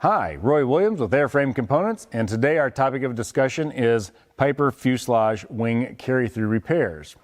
Hi, Roy Williams with Airframe Components, and today our topic of discussion is Piper fuselage wing carry-through repairs.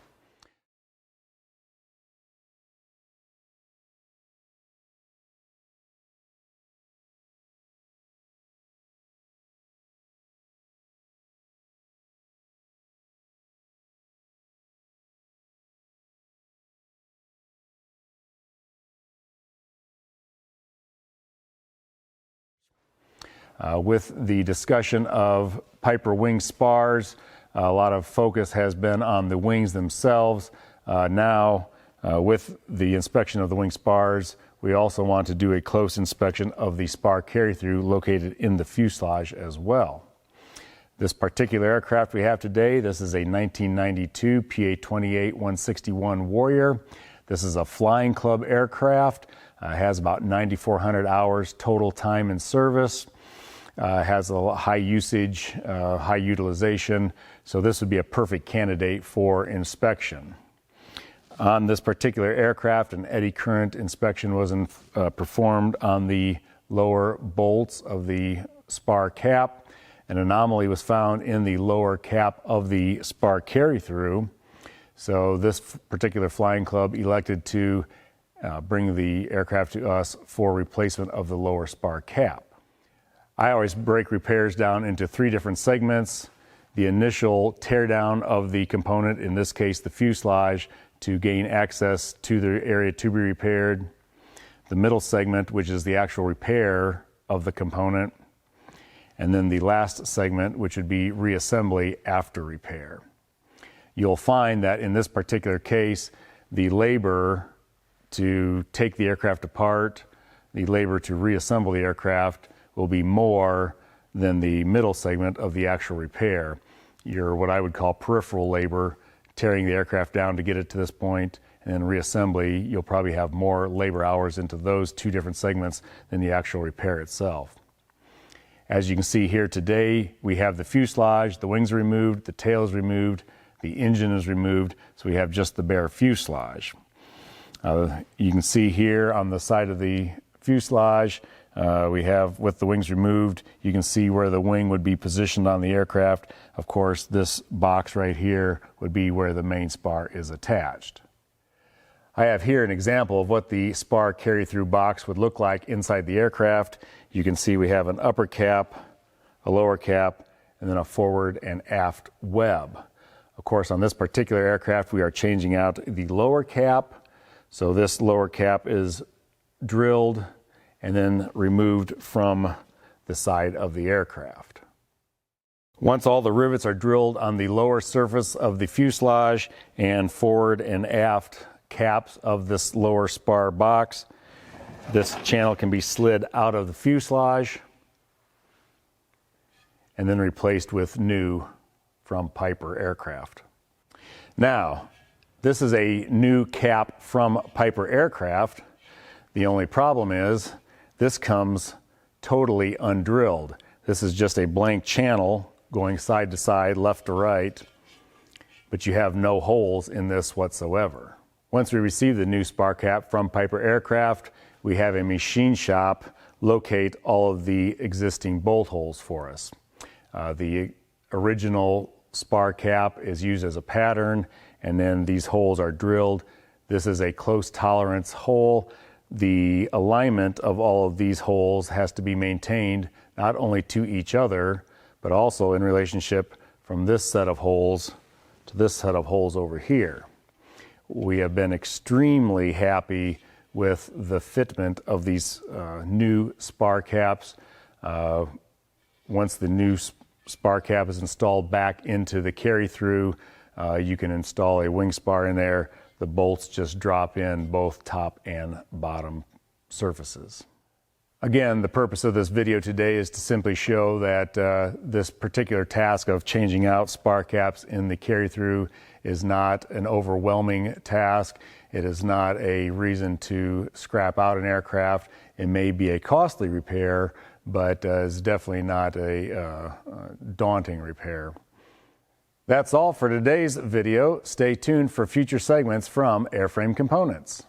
With the discussion of Piper wing spars, a lot of focus has been on the wings themselves. With the inspection of the wing spars, we also want to do a close inspection of the spar carry-through located in the fuselage as well. This particular aircraft we have today, this is a 1992 PA28 161 Warrior. This is a flying club aircraft, has about 9,400 hours total time in service. Has a high usage, high utilization, so this would be a perfect candidate for inspection. On this particular aircraft, an eddy current inspection was performed on the lower bolts of the spar cap. An anomaly was found in the lower cap of the spar carry-through, so this particular flying club elected to bring the aircraft to us for replacement of the lower spar cap. I always break repairs down into three different segments. The initial teardown of the component, in this case the fuselage, to gain access to the area to be repaired. The middle segment, which is the actual repair of the component. And then the last segment, which would be reassembly after repair. You'll find that in this particular case, the labor to take the aircraft apart, the labor to reassemble the aircraft, will be more than the middle segment of the actual repair. Your what I would call peripheral labor, tearing the aircraft down to get it to this point, and then reassembly, you'll probably have more labor hours into those two different segments than the actual repair itself. As you can see here today, we have the fuselage, the wings are removed, the tail is removed, the engine is removed, so we have just the bare fuselage. You can see here on the side of the fuselage, we have, with the wings removed, you can see where the wing would be positioned on the aircraft. Of course, this box right here would be where the main spar is attached. I have here an example of what the spar carry-through box would look like inside the aircraft. You can see we have an upper cap, a lower cap, and then a forward and aft web. Of course, on this particular aircraft, we are changing out the lower cap. So this lower cap is drilled and then removed from the side of the aircraft. Once all the rivets are drilled on the lower surface of the fuselage and forward and aft caps of this lower spar box, this channel can be slid out of the fuselage and then replaced with new from Piper aircraft. Now, this is a new cap from Piper aircraft. The only problem is this comes totally undrilled. This is just a blank channel going side to side, left to right, but you have no holes in this whatsoever. Once we receive the new spar cap from Piper aircraft, we have a machine shop locate all of the existing bolt holes for us. The original spar cap is used as a pattern, and then these holes are drilled. This is a close tolerance hole. The alignment of all of these holes has to be maintained not only to each other, but also in relationship from this set of holes to this set of holes over here. We have been extremely happy with the fitment of these new spar caps. Once the new spar cap is installed back into the carry-through, you can install a wing spar in there. The bolts just drop in both top and bottom surfaces. Again, the purpose of this video today is to simply show that this particular task of changing out spar caps in the carry-through is not an overwhelming task. It is not a reason to scrap out an aircraft. It may be a costly repair, but is definitely not a daunting repair. That's all for today's video. Stay tuned for future segments from Airframe Components.